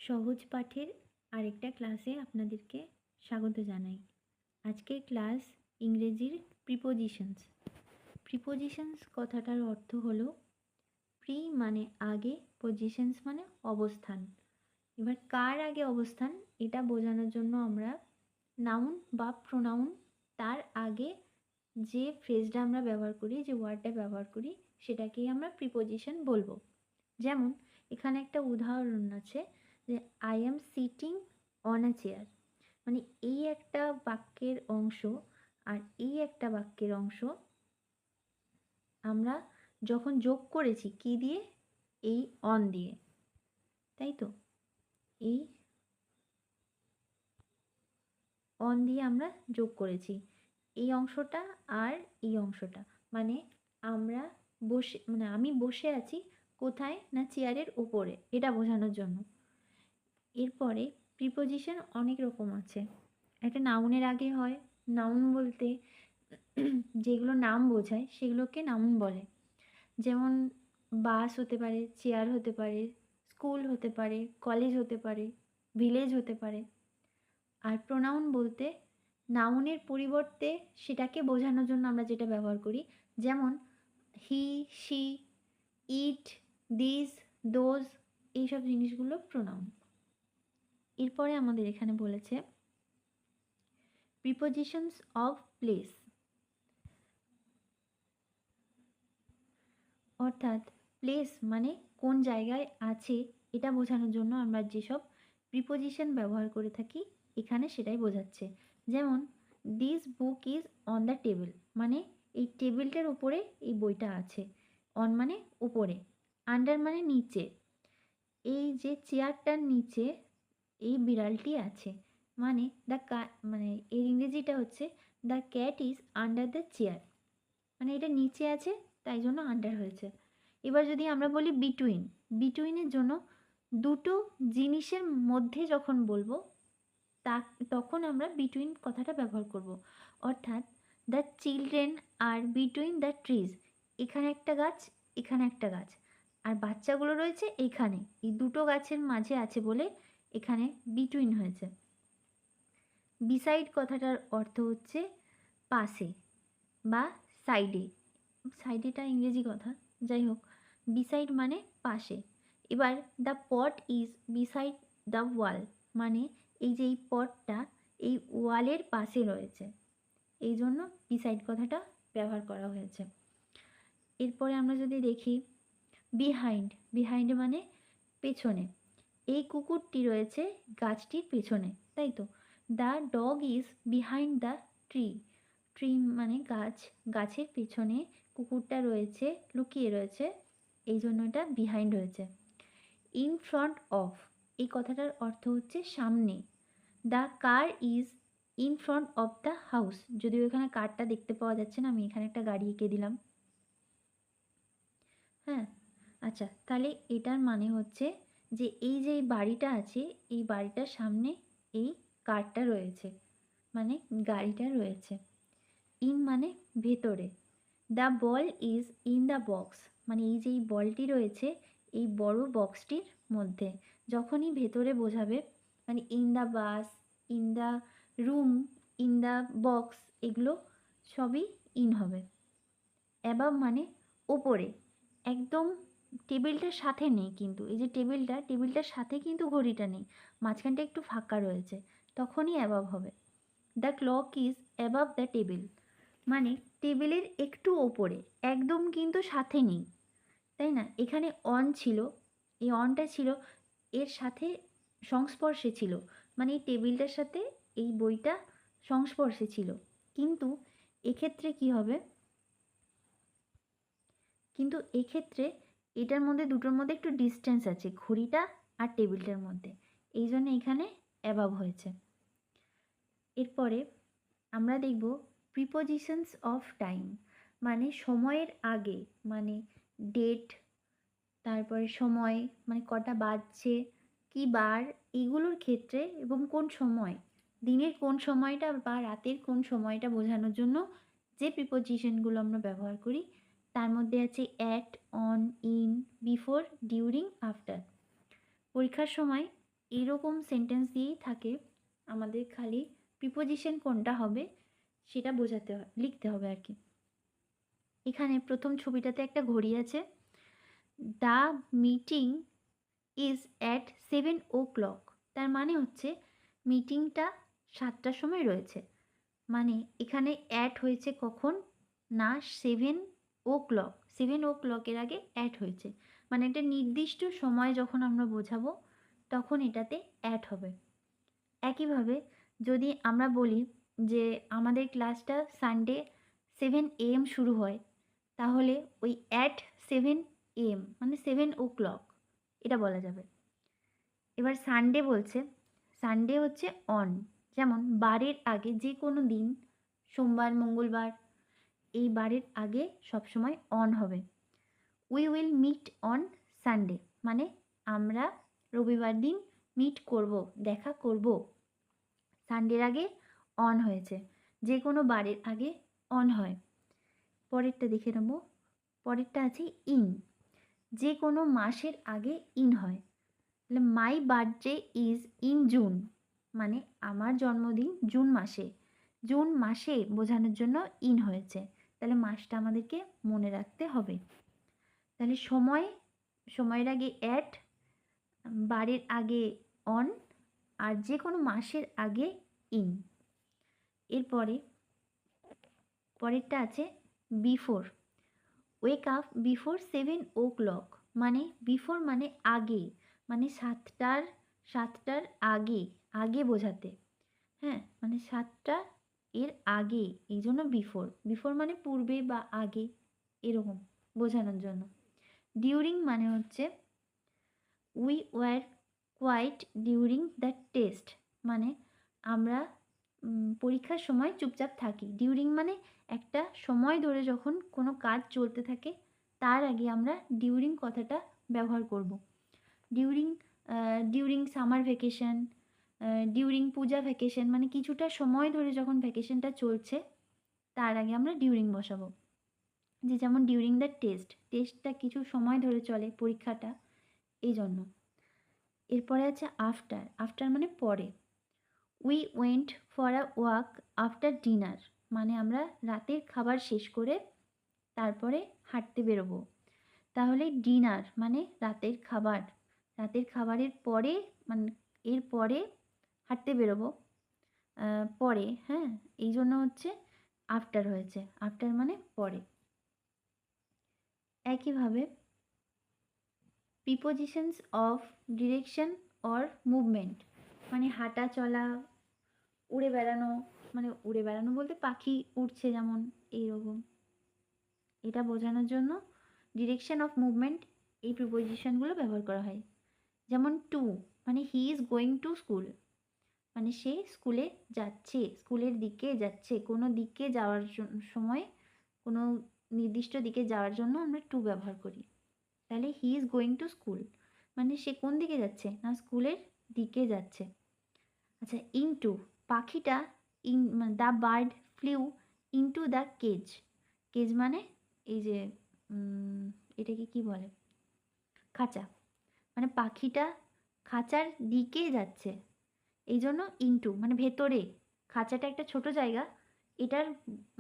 সহজ পাঠের আরেকটা ক্লাসে আপনাদেরকে স্বাগত জানাই। আজকের ক্লাস ইংরেজির প্রিপোজিশনস। প্রিপোজিশনস কথাটার অর্থ হলো প্রি মানে আগে, পজিশনস মানে অবস্থান। এবার কার আগে অবস্থান এটা বোঝানোর জন্য আমরা নাউন বা প্রোনাউন তার আগে যে ফ্রেজটা আমরা ব্যবহার করি, যে ওয়ার্ডটা ব্যবহার করি, সেটাকেই আমরা প্রিপোজিশন বলবো। যেমন এখানে একটা উদাহরণ আছে যে I am sitting on a chair, মানে এই একটা বাক্যের অংশ আর এই একটা বাক্যের অংশ আমরা যখন যোগ করেছি কি দিয়ে, এই অন দিয়ে, তাই তো এই অন দিয়ে আমরা যোগ করেছি এই অংশটা আর এই অংশটা, মানে আমরা আমি বসে আছি কোথায় না চেয়ারের উপরে, এটা বোঝানোর জন্য। এরপরে প্রিপোজিশন অনেক রকম আছে। একটা নাউনের আগে হয়, নাউন বলতে যেগুলো নাম বোঝায় সেগুলোকে নাউন বলে। যেমন বাস হতে পারে, চেয়ার হতে পারে, স্কুল হতে পারে, কলেজ হতে পারে, ভিলেজ হতে পারে। আর প্রোনাউন বলতে নাউনের পরিবর্তে সেটাকে বোঝানোর জন্য আমরা যেটা ব্যবহার করি, যেমন হি, শি, ইট, দিস, দোজ, এইসব জিনিসগুলো প্রোনাউন। এরপরে আমাদের এখানে বলেছে প্রিপোজিশনস অফ প্লেস, অর্থাৎ প্লেস মানে কোন জায়গায় আছে এটা বোঝানোর জন্য আমরা যেসব প্রিপোজিশন ব্যবহার করে থাকি এখানে সেটাই বোঝাচ্ছে। যেমন this book is on the table, মানে এই টেবিলটার উপরে এই বইটা আছে। অন মানে উপরে, আন্ডার মানে নিচে, এই যে চেয়ারটার নিচে এই বিড়ালটি আছে, মানে মানে এর ইংরেজিটা হচ্ছে the cat is under the chair, মানে এটা নিচে আছে তাই জন্য আন্ডার হয়েছে। এবার যদি আমরা বলি বিটুইন, বিটুইনের জন্য দুটো জিনিসের মধ্যে যখন বলবো তা তখন আমরা বিটুইন কথাটা ব্যবহার করব। অর্থাৎ the children are between the trees, এখানে একটা গাছ, এখানে একটা গাছ, আর বাচ্চাগুলো রয়েছে এখানে, এই দুটো গাছের মাঝে আছে বলে এখানে বিটুইন হয়েছে। বিসাইড কথাটার অর্থ হচ্ছে পাশে বা সাইডে, সাইডেটা ইংরেজি কথা, যাই হোক বিসাইড মানে পাশে। এবার the pot is beside the wall, মানে এই যে এই পটটা এই ওয়ালের পাশে রয়েছে, এই জন্য বিসাইড কথাটা ব্যবহার করা হয়েছে। এরপরে আমরা যদি দেখি বিহাইন্ড, বিহাইন্ড মানে পেছনে, এই কুকুরটি রয়েছে গাছটির পেছনে, তাই তো the dog is behind the tree, tree মানে গাছ, গাছের পেছনে কুকুরটা রয়েছে, লুকিয়ে রয়েছে, এই জন্য এটা বিহাইন্ড হয়েছে। ইন ফ্রন্ট অফ, এই কথাটার অর্থ হচ্ছে সামনে। The car is in front of the house, যদিও এখানে কারটা দেখতে পাওয়া যাচ্ছে না, আমি এখানে একটা গাড়ি এঁকে দিলাম। হ্যাঁ, আচ্ছা, তাহলে এটার মানে হচ্ছে যে এই যে বাড়িটা আছে এই বাড়িটার সামনে এই কারটা রয়েছে, মানে গাড়িটা রয়েছে। ইন মানে ভেতরে। The ball is in the box, মানে এই যে এই বলটি রয়েছে এই বড় বক্সটির মধ্যে, যখনই ভেতরে বোঝাবে মানে in the bus, in the room, in the box, এগুলো সবই ইন হবে। অ্যাবাভ মানে ওপরে, একদম টেবিলটার সাথে নেই, কিন্তু এই যে টেবিলটার সাথে কিন্তু ঘড়িটা নেই, মাঝখানটা একটু ফাঁকা রয়েছে, তখনই অ্যাবাভ হবে। The clock is above the table, মানে টেবিলের একটু ওপরে, একদম কিন্তু সাথে নেই, তাই না? এখানে অন ছিল, এই অনটা ছিল এর সাথে সংস্পর্শে ছিল, মানে এই টেবিলটার সাথে এই বইটা সংস্পর্শে ছিল, কিন্তু এক্ষেত্রে কি হবে, কিন্তু এক্ষেত্রে এটার মধ্যে দুটোর মধ্যে একটু ডিস্টেন্স আছে, ঘড়িটা আর টেবিলটার মধ্যে, এই জন্য এখানে অ্যাবাভ হয়েছে। এরপরে আমরা দেখব প্রিপোজিশনস অফ টাইম, মানে সময়ের আগে, মানে ডেট, তারপরে সময় মানে কটা বাজছে, কি বার, এগুলোর ক্ষেত্রে এবং কোন সময়, দিনের কোন সময়টা বা রাতের কোন সময়টা বোঝানোর জন্য যে প্রিপোজিশনগুলো আমরা ব্যবহার করি তার মধ্যে আছে at, on, in, before, during, after. পরীক্ষার সময় এরকম সেন্টেন্স দিয়েই থাকে, আমাদের খালি প্রিপোজিশন কোনটা হবে সেটা বোঝাতে হয়, লিখতে হবে আর কি। এখানে প্রথম ছবিটাতে একটা ঘড়ি আছে। The meeting is at 7 o'clock, তার মানে হচ্ছে মিটিংটা 7টার সময় রয়েছে। মানে এখানে অ্যাট হয়েছে কখন না, 7 o'clock, 7 o'clock-এর আগে অ্যাট হয়েছে, মানে একটা নির্দিষ্ট সময় যখন আমরা বোঝাবো তখন এটাতে অ্যাট হবে। একইভাবে যদি আমরা বলি যে আমাদের ক্লাসটা সানডে 7 AM শুরু হয়, তাহলে ওই অ্যাট 7 AM মানে 7 o'clock এটা বলা যাবে। এবার সানডে বলছে, সানডে হচ্ছে অন, যেমন বারের আগে যে কোনো দিন, সোমবার, মঙ্গলবার, এই বারের আগে সবসময় অন হবে। We will meet on Sunday মানে আমরা রবিবার দিন মিট করব, দেখা করব। সানডের আগে অন হয়েছে, যে কোনো বারের আগে অন হয়। পরেরটা দেখে নেব। পরেরটা আছে ইন, যে কোনো মাসের আগে ইন হয়। তাহলে my birthday is in June মানে আমার জন্মদিন জুন মাসে, জুন মাসে বোঝানোর জন্য ইন হয়েছে, তাহলে মাসটা আমাদেরকে মনে রাখতে হবে। তাহলে সময়ের আগে অ্যাট, বারের আগে অন, আর যে কোনো মাসের আগে ইন। এরপরে পরেরটা আছে before, wake up before 7 o'clock মানে বিফোর মানে আগে, মানে সাতটার আগে, আগে বোঝাতে। হ্যাঁ, মানে 7টা এর আগে, এই জন্য বিফোর, বিফোর মানে পূর্বে বা আগে, এরকম বোঝানোর জন্য। ডিউরিং মানে হচ্ছে we were quiet during the test মানে আমরা পরীক্ষার সময় চুপচাপ থাকি। ডিউরিং মানে একটা সময় ধরে যখন কোনো কাজ চলতে থাকে তার আগে আমরা ডিউরিং কথাটা ব্যবহার করব। ডিউরিং সামার ভ্যাকেশন, ডিউরিং পূজা ভ্যাকেশন মানে কিছুটা সময় ধরে যখন ভ্যাকেশনটা চলছে তার আগে আমরা ডিউরিং বসাবো। যে যেমন ডিউরিং দ্য টেস্ট, টেস্টটা কিছু সময় ধরে চলে পরীক্ষাটা, এই জন্য। এরপরে আছে আফটার, আফটার মানে পরে। We went for a walk after dinner মানে আমরা রাতের খাবার শেষ করে তারপরে হাঁটতে বেরোবো। তাহলে ডিনার মানে রাতের খাবার, রাতের খাবারের পরে মানে এর পরে হাঁটতে বেরোবো, পরে, হ্যাঁ, এই জন্য হচ্ছে আফটার হয়েছে, আফটার মানে পরে। একইভাবে prepositions of direction or movement মানে হাঁটা চলা, উড়ে বেড়ানো, মানে উড়ে বেড়ানো বলতে পাখি উড়ছে যেমন এইরকম, এটা বোঝানোর জন্য ডিরেকশন অফ মুভমেন্ট এই প্রিপোজিশনগুলো ব্যবহার করা হয়। যেমন টু মানে he is going to school মানে সে স্কুলে যাচ্ছে, স্কুলের দিকে যাচ্ছে, কোনো দিকে যাওয়ার সময় কোনো নির্দিষ্ট দিকে যাওয়ার জন্য আমরা টু ব্যবহার করি। তাহলে he is going to school মানে সে কোন দিকে যাচ্ছে না, স্কুলের দিকে যাচ্ছে। আচ্ছা, ইনটু পাখিটা, the bird flew into the cage, cage মানে এই যে এটাকে কি বলে, খাঁচা, মানে পাখিটা খাঁচার দিকে যাচ্ছে, এই জন্য ইনটু মানে ভেতরে, খাঁচাটা একটা ছোট জায়গা, এটার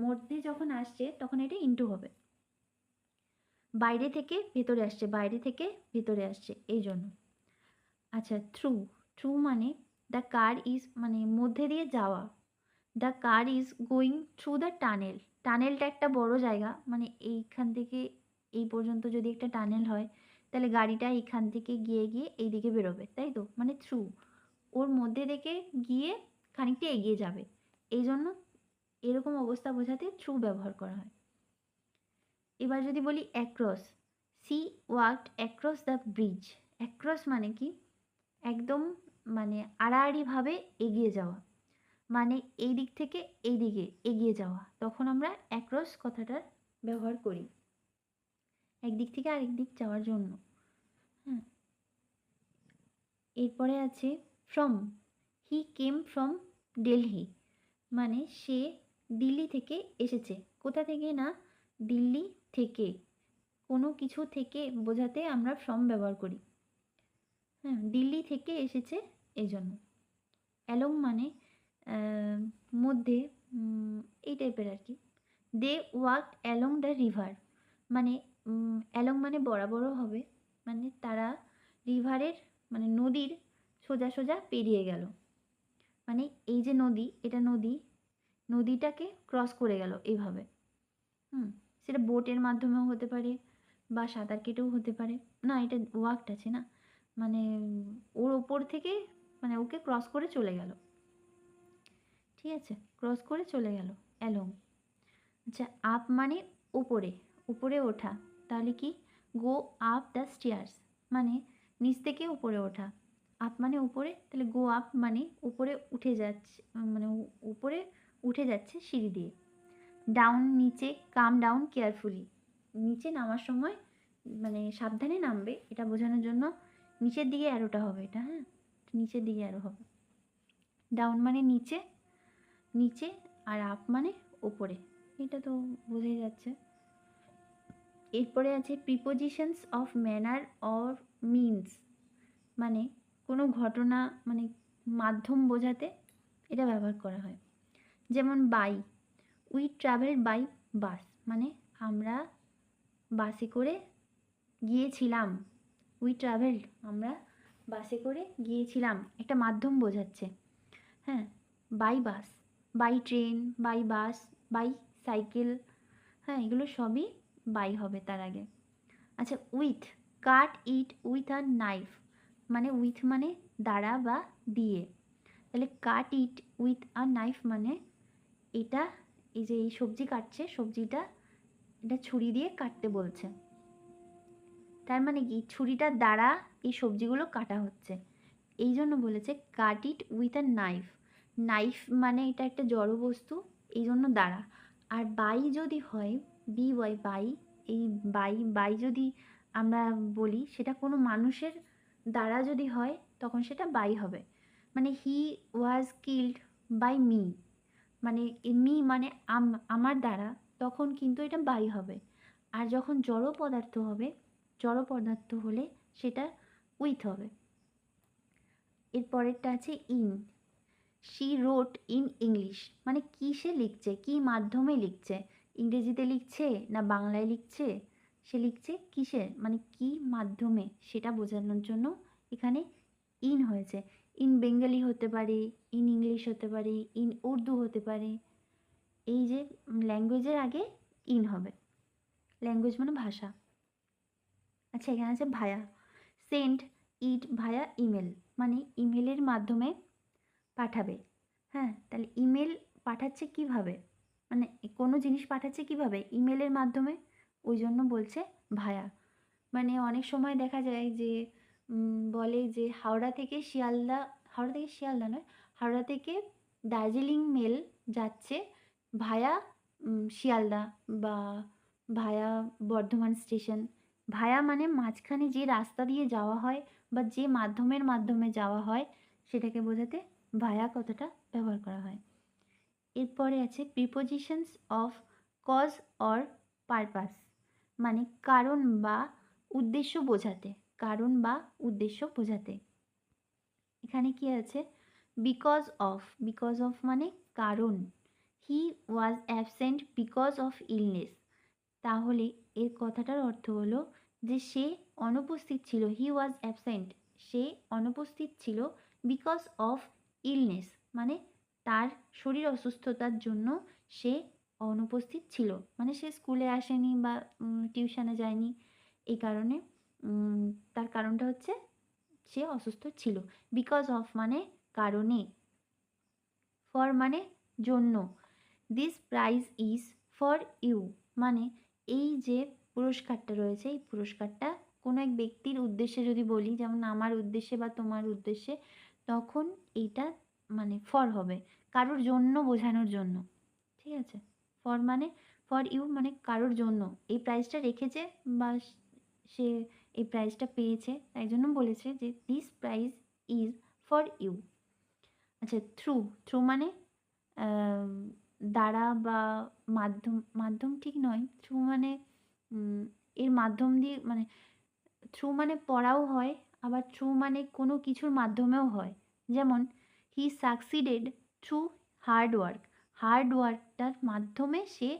মধ্যে যখন আসছে তখন এটা ইনটু হবে। বাইরে থেকে ভেতরে আসছে, বাইরে থেকে ভেতরে আসছে, এই জন্য। আচ্ছা, থ্রু, থ্রু মানে দ্য কার ইজ মানে মধ্যে দিয়ে যাওয়া, the car is going through the tunnel, টানেলটা একটা বড় জায়গা, মানে এইখান থেকে এই পর্যন্ত যদি একটা টানেল হয় তাহলে গাড়িটা এইখান থেকে গিয়ে গিয়ে এই দিকে বেরোবে, তাই তো, মানে থ্রু, ওর মধ্যে থেকে গিয়ে খানিকটা এগিয়ে যাবে, এই জন্য এরকম অবস্থা বোঝাতে থ্রু ব্যবহার করা হয়। এবার যদি বলি across, she walked across the bridge, across মানে কি একদম মানে আড়াআড়িভাবে এগিয়ে যাওয়া, মানে এই দিক থেকে এই দিকে এগিয়ে যাওয়া, তখন আমরা অ্যাক্রস কথাটার ব্যবহার করি একদিক থেকে আরেক দিক যাওয়ার জন্য। হ্যাঁ, এরপরে আছে from, he came from Delhi মানে সে দিল্লি থেকে এসেছে, কোথা থেকে না, দিল্লি থেকে, কোনো কিছু থেকে বোঝাতে আমরা ফ্রম ব্যবহার করি। হ্যাঁ, দিল্লি থেকে এসেছে এই জন্য। অ্যালং মানে মধ্যে, এই টাইপের আর কি। They walk along the river, মানে অ্যালং মানে বরাবরও হবে, মানে তারা রিভারের মানে নদীর সোজা সোজা পেরিয়ে গেল। মানে এই যে নদী, এটা নদীটাকে ক্রস করে গেল এইভাবে। সেটা বোটের মাধ্যমেও হতে পারে বা সাঁতার কেটেও হতে পারে। না, এটা ওয়াকড আছে না, মানে ওর ওপর থেকে মানে ওকে ক্রস করে চলে গেল। ঠিক আছে, ক্রস করে চলে গেল অ্যালং। আচ্ছা, আপ মানে উপরে, উপরে ওঠা, তাহলে কি গো আপ দ্য স্টেয়ার্স, মানে নিচ থেকে উপরে ওঠা। আপ মানে উপরে, তাহলে গো আপ মানে উপরে উঠে যাচ্ছে, মানে উপরে উঠে যাচ্ছে সিঁড়ি দিয়ে। ডাউন নিচে, কাম ডাউন কেয়ারফুলি, নিচে নামার সময় মানে সাবধানে নামবে, এটা বোঝানোর জন্য নিচের দিকে অ্যারোটা হবে এটা। হ্যাঁ, নিচের দিকে অ্যারো হবে। ডাউন মানে নিচে, নিচে, আর আপ মানে ওপরে, এটা তো বোঝাই যাচ্ছে। এরপরে আছে prepositions of manner or means, মানে কোনো ঘটনা মানে মাধ্যম বোঝাতে এটা ব্যবহার করা হয়। যেমন by, we travel by bus, মানে আমরা বাসে করে গিয়েছিলাম। উই ট্রাভেলড, আমরা বাসে করে গিয়েছিলাম, একটা মাধ্যম বোঝাচ্ছে। হ্যাঁ, by bus, by train, by bus, by cycle, হ্যাঁ এগুলো সবই বাই হবে তার আগে। আচ্ছা, with, cut it with a knife, মানে উইথ মানে দ্বারা বা দিয়ে, তাহলে কাট ইট উইথ আ নাইফ মানে এটা, এই যে এই সবজি কাটছে, সবজিটা এটা ছুরি দিয়ে কাটতে বলছে, তার মানে কি ছুরিটার দ্বারা এই সবজিগুলো কাটা হচ্ছে, এই জন্য বলেছে cut it with a knife. Knife মানে এটা একটা জড় বস্তু, এই জন্য দ্বারা। আর বাই যদি হয়, বি ওয়াই বাই, এই বাই যদি আমরা বলি, সেটা কোনো মানুষের দ্বারা যদি হয় তখন সেটা বাই হবে। মানে হি ওয়াজ কিল্ড বাই মি, মানে মি মানে আমার দ্বারা, তখন কিন্তু এটা বাই হবে। আর যখন জড় পদার্থ হবে, জড় পদার্থ হলে সেটা উইথ হবে। এর পরেরটা আছে ইন, শি রোট ইন ইংলিশ, মানে কি সে লিখছে, কি মাধ্যমে লিখছে, ইংরেজিতে লিখছে না বাংলায় লিখছে, সে লিখছে কিসে, মানে কি মাধ্যমে, সেটা বোঝানোর জন্য এখানে ইন হয়েছে। ইন বেঙ্গলি হতে পারে, ইন ইংলিশ হতে পারে, ইন উর্দু হতে পারে, এই যে ল্যাঙ্গুয়েজের আগে ইন হবে, ল্যাঙ্গুয়েজ মানে ভাষা। আচ্ছা, এখানে আছে ভায়া, সেন্ড ইট ভায়া ইমেল, মানে ইমেলের মাধ্যমে পাঠাবে। হ্যাঁ, তাহলে ইমেল পাঠাচ্ছে কিভাবে, মানে কোনো জিনিস পাঠাচ্ছে কিভাবে, ইমেলের মাধ্যমে, ওই জন্য বলছে ভায়া। মানে অনেক সময় দেখা যায় যে বলে যে হাওড়া থেকে শিয়ালদা, হাওড়া থেকে শিয়ালদা নয়, হাওড়া থেকে দার্জিলিং মেল যাচ্ছে ভায়া শিয়ালদা বা ভায়া বর্ধমান স্টেশন। ভায়া মানে মাঝখানে যে রাস্তা দিয়ে যাওয়া হয় বা যে মাধ্যমে যাওয়া হয়, সেটাকে বোঝাতে ভায়া কথাটা ব্যবহার করা হয়। এরপরে আছে prepositions of cause or purpose, মানে কারণ বা উদ্দেশ্য বোঝাতে, কারণ বা উদ্দেশ্য বোঝাতে। এখানে কি আছে, বিকজ অফ মানে কারণ, he was absent because of illness, তাহলে এর কথাটার অর্থ হলো যে সে অনুপস্থিত ছিল, হি ওয়াজ অ্যাবসেন্ট, সে অনুপস্থিত ছিল বিকজ অফ ইলনেস, মানে তার শরীর অসুস্থতার জন্য সে অনুপস্থিত ছিল, মানে সে স্কুলে আসেনি বা টিউশনে যায়নি, এই কারণে তার কারণটা হচ্ছে সে অসুস্থ ছিল। বিকজ অফ মানে কারণে, ফর মানে জন্য, this prize is for you, মানে এই যে পুরস্কারটা রয়েছে, এই পুরস্কারটা কোনো এক ব্যক্তির উদ্দেশ্যে যদি বলি, যেমন আমার উদ্দেশ্যে বা তোমার উদ্দেশ্যে, তখন এইটা মানে ফর হবে, কারোর জন্য বোঝানোর জন্য। ঠিক আছে, ফর মানে ফর ইউ মানে কারোর জন্য এই প্রাইজটা রেখেছে বা সে এই প্রাইজটা পেয়েছে, তাই জন্য বলেছে যে this prize is for you. আচ্ছা, থ্রু মানে দ্বারা বা মাধ্যম, মাধ্যম ঠিক নয়, থ্রু মানে এর মাধ্যম দিয়ে, মানে থ্রু মানে পড়াও হয়, আবার থ্রু মানে কোনো কিছুর মাধ্যমেও হয়, যেমন he succeeded through hard work, hard ওয়ার্কটার মাধ্যমে সে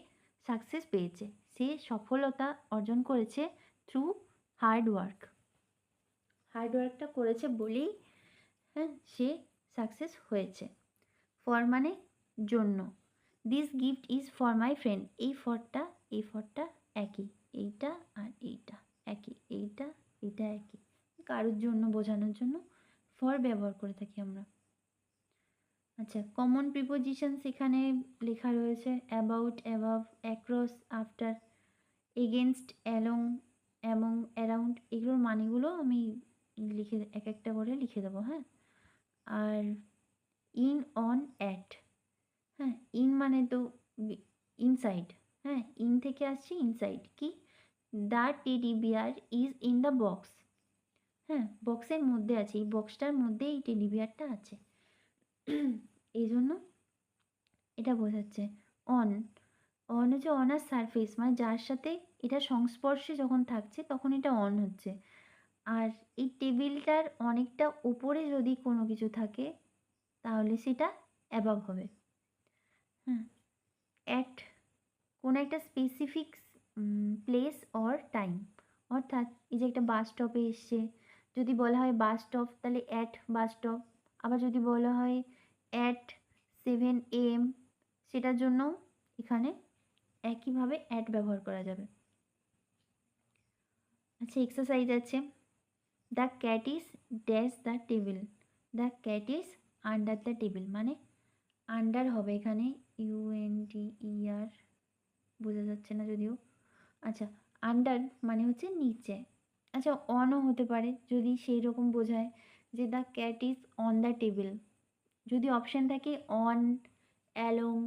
সাকসেস পেয়েছে, সে সফলতা অর্জন করেছে থ্রু হার্ড ওয়ার্ক, হার্ড ওয়ার্কটা করেছে বলেই হ্যাঁ সে সাকসেস হয়েছে। ফর মানে জন্য, this gift is for my friend, এই ফরটা একই, এইটা আর এইটা একই, এইটা এটা একই, কারোর জন্য বোঝানোর জন্য ফর ব্যবহার করে থাকি আমরা। আচ্ছা, কমন প্রিপোজিশনস এখানে লেখা রয়েছে about, above, across, after, against, along, among, around, এগুলোর মানেগুলো আমি লিখে এক একটা করে লিখে দেবো। হ্যাঁ, আর ইন, অন, অ্যাট, হ্যাঁ ইন মানে তো ইনসাইড, হ্যাঁ ইন থেকে আসছে ইনসাইড, কি the teddy bear is in the box, হ্যাঁ বক্সের মধ্যে আছে, এই বক্সটার মধ্যে এই টেডি বিয়ারটা আছে, এই জন্য এটা বোঝাচ্ছে। অন, অন হচ্ছে অন আর সারফেস, মানে যার সাথে এটা সংস্পর্শে যখন থাকছে তখন এটা অন হচ্ছে। আর এই টেবিলটার অনেকটা উপরে যদি কোনো কিছু থাকে তাহলে সেটা অ্যাবাভ হবে। হ্যাঁ, অ্যাট কোনো একটা স্পেসিফিক প্লেস অর টাইম, অর্থাৎ এই যে একটা বাস স্টপে এসছে, যদি বলা হয় বাস স্টপ তাহলে অ্যাট বাস স্টপ, আবার যদি বলা হয় অ্যাট 7 AM সেটার জন্য এখানে একইভাবে অ্যাট ব্যবহার করা যাবে। আচ্ছা, এক্সারসাইজ আছে, the cat is dash the table, the cat is under the table, মানে আন্ডার হবে এখানে UNDER, বোঝা যাচ্ছে না যদিও। আচ্ছা, আন্ডার মানে হচ্ছে নিচে। আচ্ছা, অনও হতে পারে যদি সেই রকম বোঝায় যে the cat is on the table, যদি অপশান থাকে অন, অ্যালং,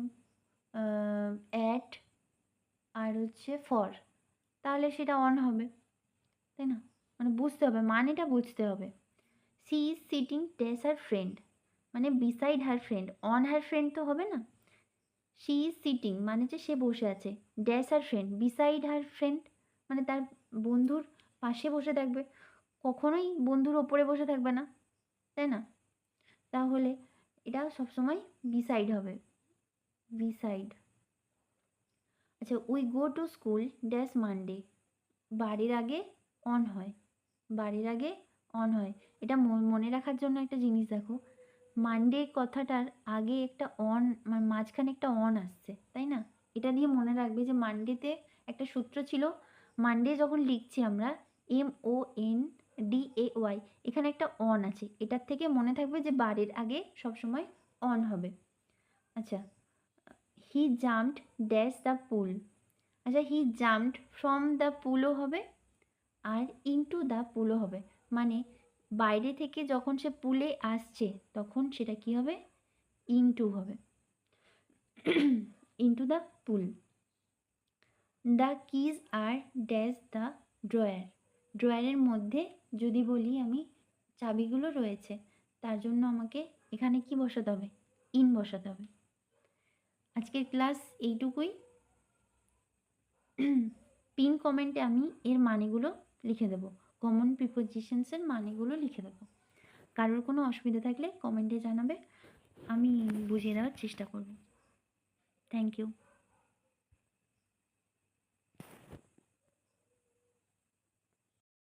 অ্যাট আর হচ্ছে ফর, তাহলে সেটা অন হবে, তাই না? মানে বুঝতে হবে, মানেটা বুঝতে হবে। She is sitting dash her friend, মানে beside her friend, on her friend তো হবে না। শি ইজ সিটিং মানে যে সে বসে আছে, dash her friend, beside her friend মানে তার বন্ধুর পাশে বসে থাকবে, কখনোই বন্ধুর ওপরে বসে থাকবে না, তাই না? তাহলে এটা সবসময় বিসাইড হবে, বিসাইড। আচ্ছা, we go to school dash Monday, বাড়ির আগে অন হয়, বাড়ির আগে অন হয়। এটা মনে রাখার জন্য একটা জিনিস দেখো, মানডে কথাটার আগে একটা অন, মানে মাঝখানে একটা অন আসছে, তাই না? এটা দিয়ে মনে রাখবে যে মানডেতে একটা সূত্র ছিল, মানডে যখন লিখছি আমরা MONDAY, এখানে একটা অন আছে, এটার থেকে মনে থাকবে যে বাড়ির আগে সবসময় অন হবে। আচ্ছা, he jumped dash the pool, আচ্ছা হি জাম্পড ফ্রম দ্য পুলও হবে আর ইনটু দ্য পুলও হবে, মানে বাইরে থেকে যখন সে পুলে আসছে তখন সেটা কি হবে, ইনটু হবে, into the pool. The keys are dash the drawer, ড্রয়ারের মধ্যে যদি বলি আমি চাবিগুলো রয়েছে, তার জন্য আমাকে এখানে কি বসাতে হবে, ইন বসাতে হবে। আজকের ক্লাস এইটুকুই। পিন কমেন্টে আমি এর মানেগুলো লিখে দেবো, কমন প্রিপোজিশনসের মানেগুলো লিখে দেবো। কারোর কোনো অসুবিধা থাকলে কমেন্টে জানাবে, আমি বুঝিয়ে দেওয়ার চেষ্টা করব। Thank you.